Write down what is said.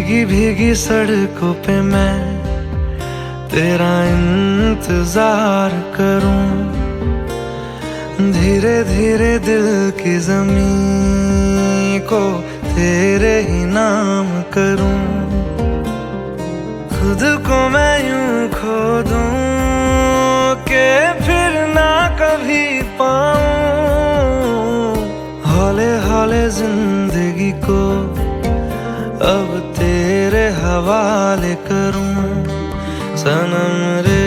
भीगी भीगी सड़कों पे मैं तेरा इंतजार करूं, धीरे धीरे दिल की ज़मीं को तेरे ही नाम करूं। खुद को मैं यूं खो दूं कि फिर ना कभी पाऊं, हौले हौले जिंदगी को अब तेरे हवाले करूं। सनम रे